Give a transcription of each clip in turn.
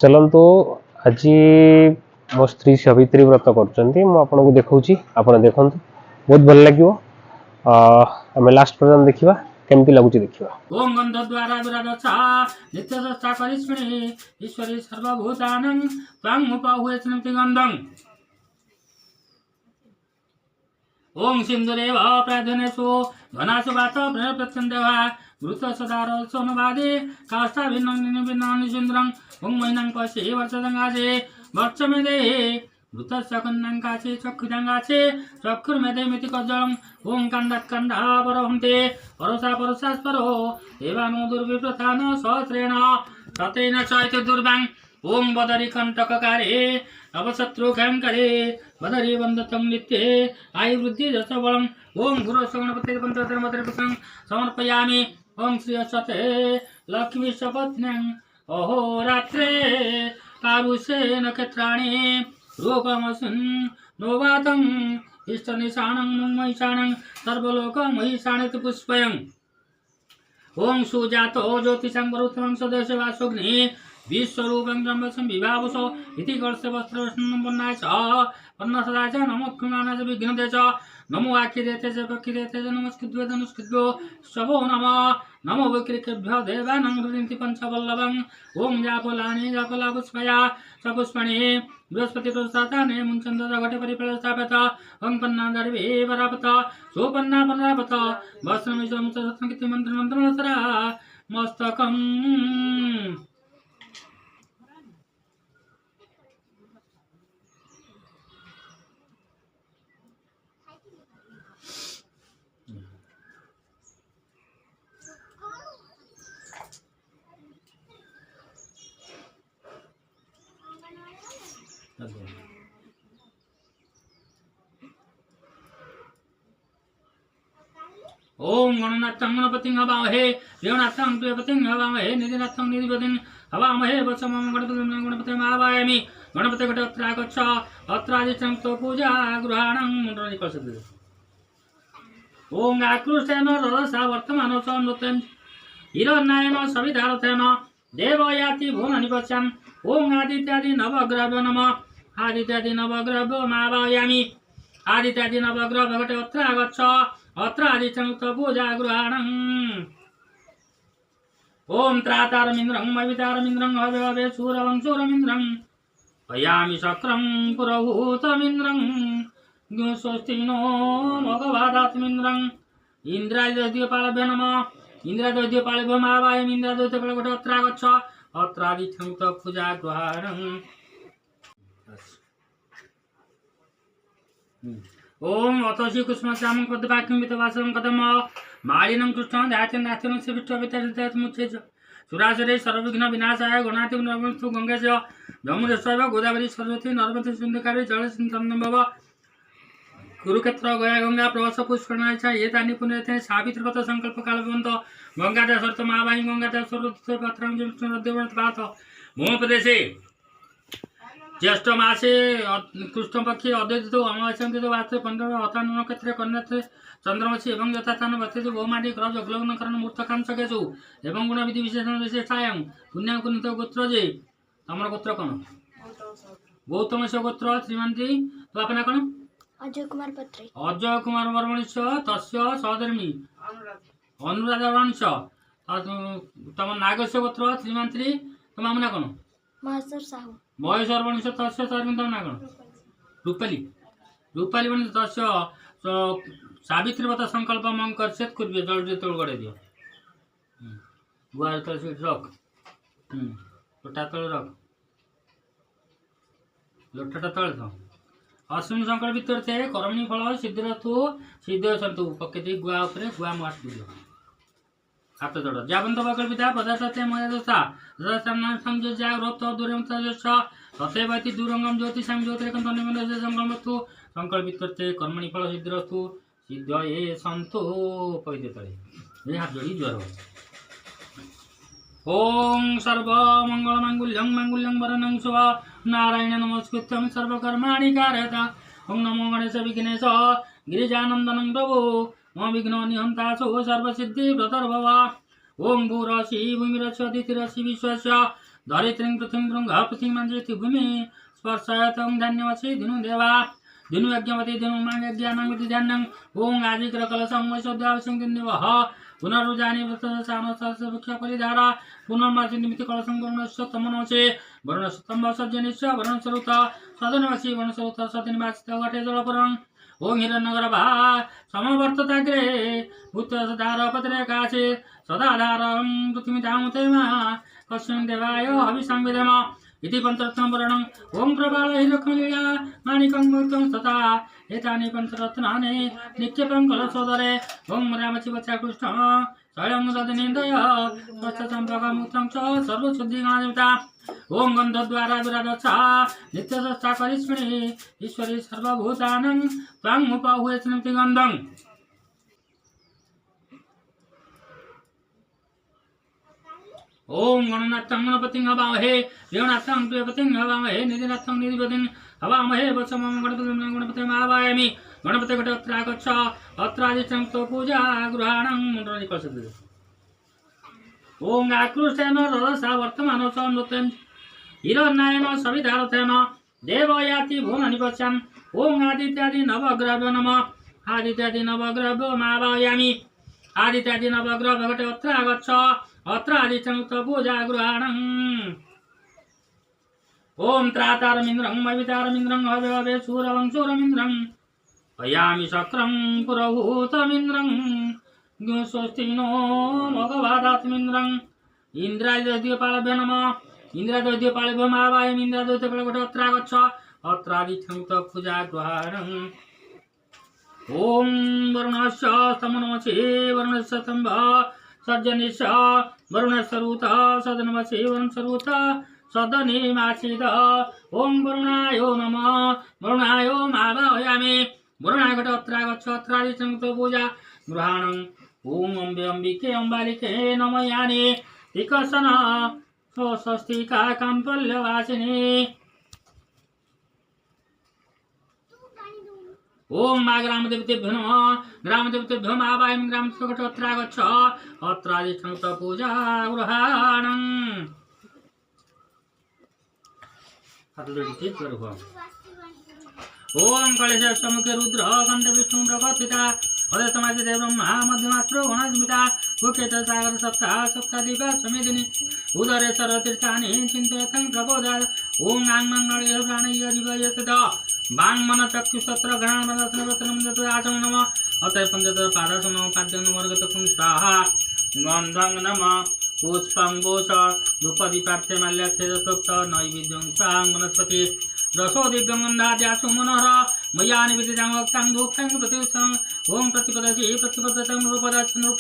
चलନ୍ତୁ ଆଜି ମୋ ସ୍ତ୍ରୀ ସାବିତ୍ରୀ ବ୍ରତ କରୁଛନ୍ତି। ମୁଁ ଆପଣଙ୍କୁ ଦେଖାଉଛି, ଆପଣ ଦେଖନ୍ତୁ, ବହୁତ ଭଲ ଲାଗିବ। ଆମେ ଲାଷ୍ଟ ପର୍ଯ୍ୟନ୍ତ ଦେଖିବା କେମିତି ଲାଗୁଛି ଦେଖିବା। ओम गंधद्वारा दुरादशा नित्यदशा करिष्मणि ईश्वरी सर्वभूतानं त्वां उपाहुयेस्मिति गन्धं ओम सिंधुरेव प्रार्थनेषु धनासु वात प्रत्यन्देवा वृत सदार सोनवादे काष्ठा भिन्नं सिंद्रं ओम महिनं पश्ये वर्षदंगासे वर्षमेदे वृतस्य कन्नंकासे चक्षुदंगासे चक्षुर्मेदेमिति कज्जलं ओम कण्डात्कण्डा परहन्ते परोसा परोसास्परो एवानो दुर्विप्रथान सहस्रेण ततेन च दुर्वां ओम बदरी कंटककारे अवशत्रुकंकरे बदरी वंदतं नित्ये आयुर्वृद्धि दशबलम् ओम गुरुश्रवणपते पंचोत्तरमतरपुत्रं समर्पयामि ओम श्री सते लक्ष्मी सपत्न्यं अहोरात्रे कारुषे नक्षत्राणि रूपमसुन् नोवातं इष्टनिशानं महिषाणं सर्वलोकमहिषाणिति पुष्पयम् ओम सुजातो ज्योतिषं वरुथं सदस्य वासुग्नि विश्वरूपं ब्रह्मसं विभावसो इति कर्ष वस्त्रवस्नं वन्नाय च वन्नसदाय च नमो क्षुमानाय च विघ्नते च नमो आखिरेते च पक्षिरेते च नमस्कृत्यो धनुष्कृत्यो शवो नमो विकृकेभ्यो देवानां हृदिन्ति पंचवल्लभं ओम जापलानि जापलापुष्पया सपुष्पणे बृहस्पति प्रसादाने मुञ्चन्द जगटे परिप्रस्थापत ओम पन्ना दर्वे वरापत सोपन्ना पन्नापत वस्त्रमिशं च सत्संगिति मंत्रमंत्रमसरा मस्तकम् ओम गणनाथं गणपतिं हवामहे देवनाथं प्रियपतिं हवामहे निधिनाथं निधिपतिं हवामहे वत्समं गणपतिं गणपतिं आवाहयामि गणपति घटोत्रा गच्छ अत्रादिष्टं तो पूजा गृहाणं मुण्डनं कलशते ओम आकृष्टेन रसा वर्तमानो च नृत्यं हिरण्येन सवितारथेन देवयाति भुवनानि पश्यन् ओम आदित्यादि नवग्रहभ्यो नमः आदित्यादि नवग्रहभ्यो मावाहयामि आदित्यादि नवग्रह घटोत्रा गच्छ अत्र आदित्यं पूजा गृहाणं ओम त्रातारमिन्द्रं मवितारमिन्द्रं हवे सूरवं सूरमिन्द्रं पयामि शक्रं पुरहूतमिन्द्रं स्वस्ति नो भगवादात्मिन्द्रं इन्द्रादिद्योपालभ्यो नमः इन्द्रादिद्योपालभ्यो मावाहयामि इन्द्रादिद्योपालघटोत्रा गच्छ अत्र आदित्यं पूजा गृहाणं ओम अतोषि कुष्मश्यामं पद्मपाक्यं वितवासं कदम मालिनं कृष्णं ध्यातं नास्तिनं सेवित्ववितरितं मुच्येच सुरासुरे सर्वविघ्न विनाशाय गणातिं नमस्तु गंगेश जमुनेश्वर गोदावरी सरस्वती नर्मदे सिन्धुकारे जलसिंधुं भव कुरुक्षेत्र गया गंगा प्रवास पुष्करणाय च एतानि पुण्यतीर्थानि सावित्रीव्रत संकल्प कालवन्त गंगादेव सर्वमावाहि गंगादेव सर्वपत्रं विष्णुदेवनाथ भूमप्रदेशे ज्येष्ठ मासे कृष्ण पक्षी अद्वैत अमावास्या वास्ते 15 अथान नक्षत्रे कन्यात्रे चंद्रमसी एवं यथास्थान बस्ते बहुमानी ग्रह जगलग्न करण मूर्तकांशकेशु एवं गुण विधि विशेषण विशेषायां पुण्य कुनित गोत्र जे तमर गोत्र कौन गौतम से गोत्र श्रीमंती तो अपना कौन अजय कुमार पत्री अजय कुमार वर्मणिश तस्य सधर्मी अनुराधा वंश तम नागस्य गोत्र श्रीमंती तुम अपना कौन महेश्वर साहू महेश्वर वंश तस्य सर्वंतम ना कौन रूपाली रूपाली वंश तस्य सावित्रीव्रत संकल्प मंग कर सेत कुर्बे जल्दी तोड़ गड़े दियो गुआर तल से रख लोटा तल रख लोटाटा तल था अश्विन संकल्प भीतर थे कर्मणी फल सिद्धिरथु सिद्ध सन्तु पकेती गुआ ऊपर गुआ मार दियो हाथ जोड़ जाबंत वकल्पिता पदार्थते मयदसा रसनां संयोज्या रोप्त दूरं तजस तथैवति दूरंगम ज्योतिषां ज्योतिरेकं निमनस्य संकल्पस्तु संकल्पितते कर्मणि फल सिद्धिरस्तु सिद्धये सन्तु पवित्र तळे ये हाथ जोड़ी ज्वर ओम सर्व मंगल मांगल्यं मांगल्यं वरनं शुभ नारायण नमस्कृत्यं सर्वकर्माणि कारयता ओम नमो गणेश विघ्नेश गिरिजानंदनं प्रभु मम विघ्नो निहंतासु सर्वसिद्धि व्रतर्भव ओम भूरसि भूमिरस्य दितिरसि विश्वस्य धरित्रीं पृथिवीं भृङ्ग पृथिवीं मञ्जयति भूमि स्पर्शयतं धान्यमसि दिनु देवा दिनु यज्ञवती दिनु माङ्गज्ञानं विधिध्यानं ॐ आदिग्रकलशं वैशोद्यावशं दिन्देवः पुनरुजानि वृत्तसानसस्य परिधारा पुनर्मासिनिमिति कलशं वर्णस्य तमनोचे वर्णस्तम्भ सज्जनिश्च वर्णस्वरूत सदनवसि वर्णस्वरूत सदनिवासित वटे जलपुरं ॐ हिरण्यगर्भा समवर्तताग्रे भूतसदारपत्रेकाशे सदाधारं पृथ्वीधामुतेमा कस्मिन् देवाय हविषां विधेम इति पञ्चरत्नं वर्णम् ॐ प्रबालहिरखलीला माणिकं मूर्तं तथा एतानि पञ्चरत्नानि निक्षेपं कलशोदरे ॐ रामशिवचाकृष्ण शैलं ददनीन्दय स्वच्छसम्भगमुक्तं च सर्वशुद्धिगानिता ॐ गन्धद्वारा विराजच्छ नित्यदशा करिष्मणि ईश्वरी सर्वभूतानां त्वामुपाहुये स्मृति गन्धम् ओम गणनाथं गणपतिं हवामहे देवनाथं प्रियपतिं हवामहे निधिनाथं निधिपतिं हवामहे वत्समं गणपतिं गणपतिं आवाहयामि गणपते घटे अत्र आगच्छ अत्रादिष्टं तो पूजा गृहाणां मण्डली कलशते ओम आकृष्टेन रदसा वर्तमानो च नृत्यं हिरण्येन सविधारथेन देवयाति भुवनानि पश्यन् ओम आदित्यादि नवग्रहाभ्यो नमः आदित्यादि नवग्रहाभ्यो आवाहयामि आदित्यादि नवग्रह घटे अत्र आगच्छ अत्र आदित्यमुक्त पूजा गृहाणम् ओम त्रातारमिन्द्रं मवितारमिन्द्रं हवे सूरवं सूरमिन्द्रं पयामि शक्रं पुरहूतमिन्द्रं स्वस्तिनो मघवादात्मिन्द्रं इन्द्रादिद्यपालभ्यो नमः इन्द्रादिद्यपालभ्यो आवाहयामि इन्द्रादिद्यपालभ्यो अत्र आगच्छ अत्र आदित्यमुक्त पूजा गृहाणम् ओम वरुणस्य स्तमनमसि वरुणस्य स्तम्भ सज्जनिश वरुणस्वरूत सदनमसि वरुणस्वरूत सदनिमासीद ओम वरुणाय नमः वरुणाय आवाहयामि वरुणाय घटे अत्र आगच्छ अत्र आदित्यमुक्त पूजा गृहाणम् ओम अम्बे अम्बिके अम्बालिके नमयानि विकसन स्वस्तिका काम्पल्यवासिनी ओम मा ग्रामदेवतेभ्यो नमः ग्रामदेवतेभ्यो आवाहयामि ग्रामस्य घटे अत्र आगच्छ अत्र आदित्यमुक्त पूजा गृहाणम् ओम कलेश मुखे रुद्र कंठ विष्णु प्रकथिता हृदय समाधि देव ब्रह्मा मध्यमात्र गणास्मिता मुखे च सागर सप्ताह सप्ताधिक समेदिनी उदरे सर्वतीर्थानि चिन्तयतं प्रबोधात् ओम आंगमंगले प्राणय जीवयत बांग मन चक्षु सत्र घ्राण मनसन वचनम दत्त आचम नमः अतः पंचतर पादसन पाद्यं वर्गतकं स्वाहा गन्धं नमः पुष्पं बोष धूपदीपार्थे माल्यार्थे दत्त नैवेद्यं स्वां वनस्पति रसो दिव्यं गन्धाद्यासु मनोहर मया निवेदितं भक्तं धूपं प्रतिष्ठं ओम प्रतिपदसि प्रतिपदतं रूपदस्य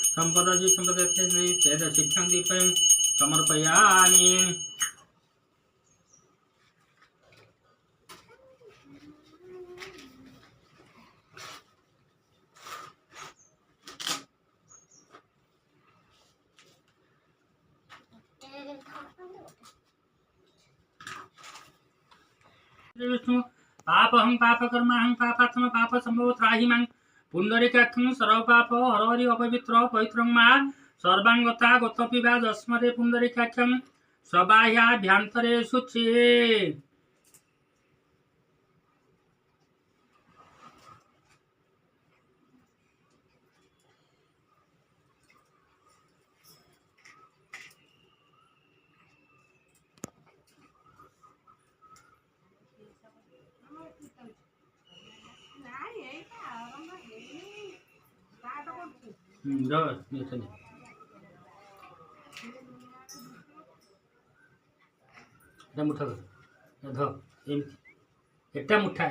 संपदसि संपदस्य तेजसिद्धं दीपं समर्पयामि विष्णु पापहं पापकर्माहं पापात्म पाप संभव त्राहिमां पुंडरीकाक्षं सर्वपाप हरहरि अपवित्र पवित्रं मा सर्वांगता गतपि वा जस्मरे पुंडरीकाक्षं सबाह्याभ्यन्तरे शुच्ये मुठा मुठा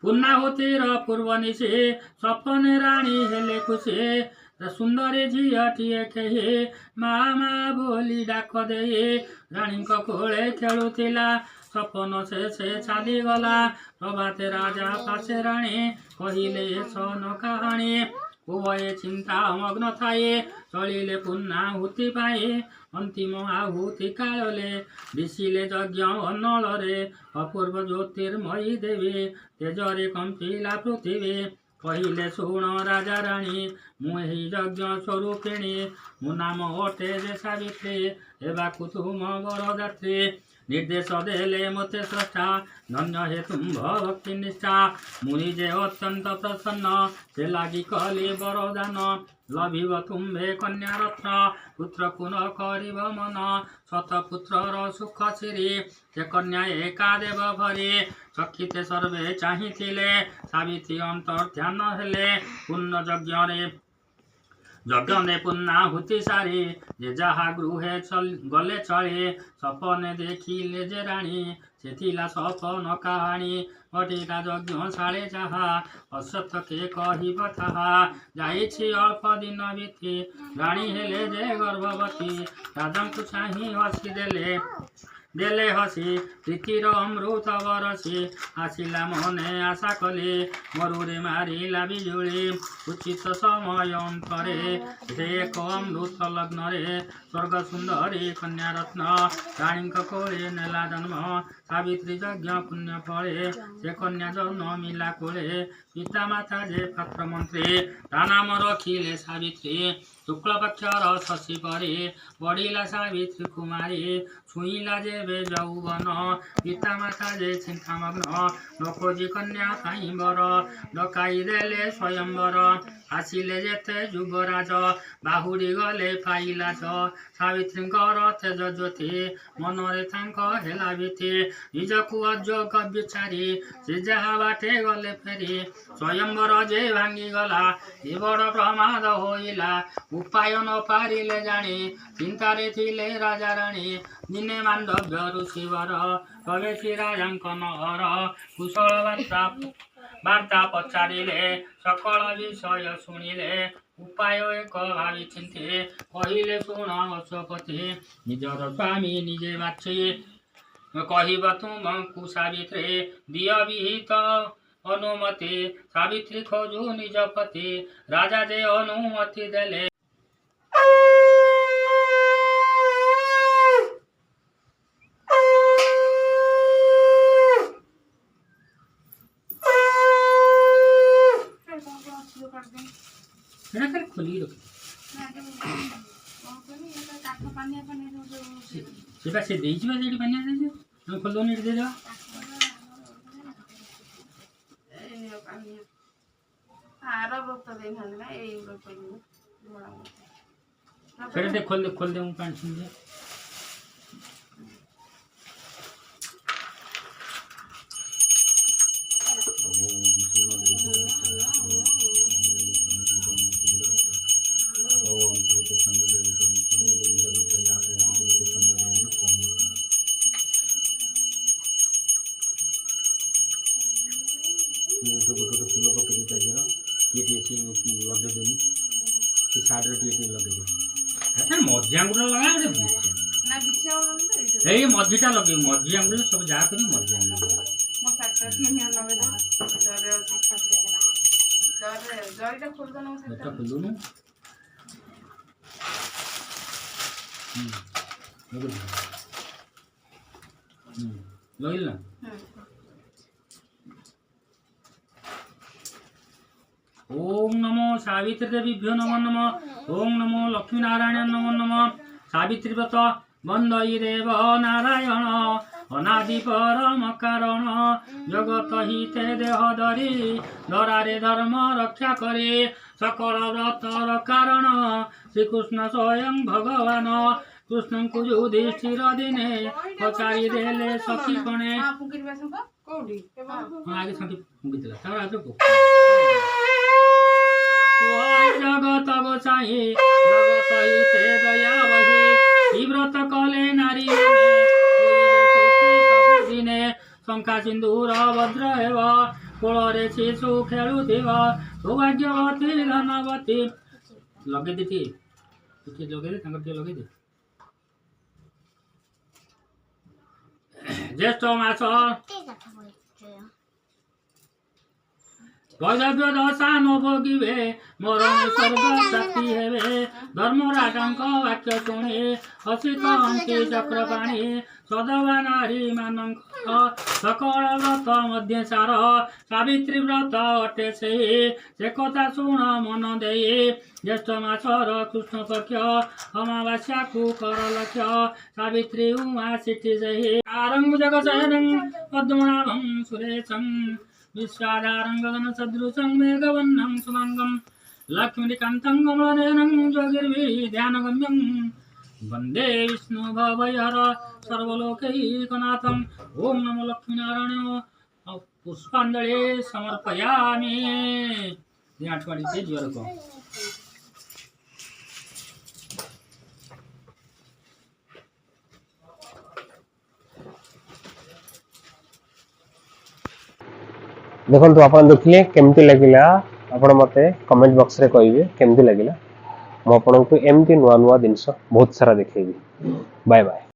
पूर्णाहुतिर पूर्वनिशे सपने राणी हेले खुशे सुंदरी झीटिए केही मामा बोली डाक दे राणी कोले खेलुला सपन से छाली गला प्रभाते राजा पासे राणी कहले सन कहानी उभये चिंता मग्न थाए चलिले पूर्णाहुति पाए अंतिम आहुति कालले विशिले यज्ञ अन्नलरे अपूर्व ज्योतिर्मयी देवी तेजरे कंपिला पृथिवी କହିଲେ ଶୁଣ ରାଜା ରାଣୀ ମୁଁ ଏହି ଯଜ୍ଞ ସ୍ୱରୂପିଣୀ ମୋ ନାମ ଅଟେ ଯେ ସାବିତ୍ରୀ ହେବାକୁ ତୁମ ବରଯାତ୍ରୀ ନିର୍ଦ୍ଦେଶ ଦେଲେ ମୋତେ ସ୍ରଷ୍ଟା ଧନ୍ୟ ହେ ତୁମ୍ଭ ଭକ୍ତି ନିଷ୍ଠା ମୁଁ ନିଜେ ଅତ୍ୟନ୍ତ ପ୍ରସନ୍ନ ସେ ଲାଗି କଲି ବରଦାନ ଲଭିବ ତୁମ୍ଭେ କନ୍ୟା ରତ୍ନ ପୁତ୍ରକୁ ନ କରିବ ମନ ଶତ ପୁତ୍ରର ସୁଖ ସିରି ସେ କନ୍ୟା ଏକା ଦେବ ଭରି ଚକ୍ଷିତେ ସର୍ବେ ଚାହିଁଥିଲେ ସାବିତ୍ରୀ ଅନ୍ତର୍ଧ୍ୟାନ ହେଲେ ପୂର୍ଣ୍ଣ ଯଜ୍ଞରେ ପୂର୍ଣ୍ଣାହୁତି ସାରି ଯେ ଯାହା ଗୃହେ ଗଲେ ଚଳେ ସପନେ ଦେଖିଲେ ଯେ ରାଣୀ ସେ ଥିଲା ସପନ କାହାଣୀ ଘଟିଲା ଯଜ୍ଞ ଶାଳେ ଯାହା ଅସତ କେ କହିବ ତାହା ଯାଇଛି ଅଳ୍ପ ଦିନ ବିତି ରାଣୀ ହେଲେ ଯେ ଗର୍ଭବତୀ ରାଜାଙ୍କୁ ଚାହିଁ ହସି ଦେଲେ ହସି ପ୍ରୀତିର ଅମୃତ ବରସି ଆସିଲା ମନେ ଆଶା କଲେ ମରୁରେ ମାରିଲା ବିଜୁଳି ଉଚିତ ସମୟ ଅନ୍ତରେ ସେ ଏକ ଅମୃତ ଲଗ୍ନରେ ସ୍ୱର୍ଗ ସୁନ୍ଦରୀ କନ୍ୟା ରତ୍ନ ରାଣୀଙ୍କ କୋଳେ ନେଲା ଜନ୍ମ ସାବିତ୍ରୀ ଯଜ୍ଞ ପୁଣ୍ୟ ଫଳେ ସେ କନ୍ୟା ଜନ୍ମିଲା କୋଳେ ପିତା ମାତା ଯେ ପାତ୍ର ମନ୍ତ୍ରୀ ତା ନାମ ରଖିଲେ ସାବିତ୍ରୀ ଶୁକ୍ଳ ପକ୍ଷର ଶଶୀ ପରି ବଢିଲା ସାବିତ୍ରୀ କୁମାରୀ ଛୁଇଁଲା ଯେବେ ଯୌବନ ପିତା ମାତା ଯେ ଚିନ୍ତାମଗ୍ନ ନ ଖୋଜି କନ୍ୟା ପାଇଁ ବର ଡକାଇ ଦେଲେ ସ୍ୱୟଂବର ଆସିଲେ ଯେତେ ଯୁବରାଜ ବାହୁଡ଼ି ଗଲେ ପାଇଲାଜ ସାବିତ୍ରୀଙ୍କର ତେଜ ଜ୍ୟୋତି ମନରେ ତାଙ୍କ ହେଲା ଭୀତି ନିଜକୁ ଅଯୋଗ ବିଚାରି ସେ ଯାହା ବାଟେ ଗଲେ ଫେରି ସ୍ୱୟଂବର ଯେ ଭାଙ୍ଗିଗଲା ଏ ବଡ଼ ପ୍ରମାଦ ହୋଇଲା ଉପାୟ ନ ପାରିଲେ ଜାଣି ଚିନ୍ତାରେ ଥିଲେ ରାଜା ରାଣୀ ଦିନେ ମାଣ୍ଡବ୍ୟ ଋଷିବର ପ୍ରବେଶୀ ରାଜାଙ୍କ ନଅର କୁଶଳ ବାର୍ତ୍ତା ପଚାରିଲେ ସକଳ ବିଷୟ ଶୁଣିଲେ ଉପାୟ ଏକ ଭାବି ଚିନ୍ତି କହିଲେ ଶୁଣ ଅଶ୍ୱପତି ନିଜର ସ୍ୱାମୀ ନିଜେ ବାଛି କହିବ ତୁମକୁ ସାବିତ୍ରୀ ଦିଅ ବିହିତ ଅନୁମତି ସାବିତ୍ରୀ ଖୋଜୁ ନିଜ ପତି ରାଜା ଯେ ଅନୁମତି ଦେଲେ खोली रख से देइछि बा जेडी पानी आसे हम खोल दो नेट दे दो आरो रोक दे हन ना ए रोक फिर दे खोल दे हम पानी सुन दे मझी आंगुल लगा मझीटा लगे मझी आंगुल सब जहाँ कर मझी आंगुल खोलून लगे ना ओम नमो सावित्री देवीभ्यो नमो नमः ओम नमो लक्ष्मी नारायण नमो नमः सावित्री व्रत बंदई देव नारायण अनादि परम कारण जगत हिते देह धरी धरारे धर्म रक्षा करे सकल व्रतर कारण श्रीकृष्ण स्वयं भगवान कृष्ण को युधिष्ठिर दिने पचारि देले सखी कणे आगे सखी फुंकिला जगत गोसाई जगत हिते दया बही व्रत कले नारी दिने शंका सिंदूर भद्र हेव कोଳରେ शिशु खेलुथिव सौभाग्यवती धनवती लगे दे लगे दे लगे दे ज्येष्ठ मास वैधव्य दशा न भोगिबे मोर स्वर्ग प्राप्ति हेबे धर्म राजांक वाक्य शुणे हसित अंति चक्रपाणी सदवा नारी मानंक सकल व्रत मध्य सार सावित्री व्रत अटे से कथा शुण मन दे ज्येष्ठ मासर कृष्ण पक्ष अमावास्या को कर लक्ष्य सावित्री उमा सिटी जय आरंग जगशयनं पद्मनाभं सुरेशं विश्वाधारं गगन सदृशं मेघवर्णं सुमंगं लक्ष्मीकान्तं कमलनयनं जोगिर्भिः ध्यानगम्यं वन्दे विष्णु भवयहर सर्वलोकैकनाथं ओम नमो लक्ष्मीनारायण पुष्पांजलि समर्पयामि आठवाडीचे ज्वरक देखो आपण देखिले केमती लगिला आपण मते कमेंट बॉक्स रे कहिबे केमती लगिला मो आपनको एमती नुआ नुआ जिंस बहुत सारा देखैबी बाय बाय।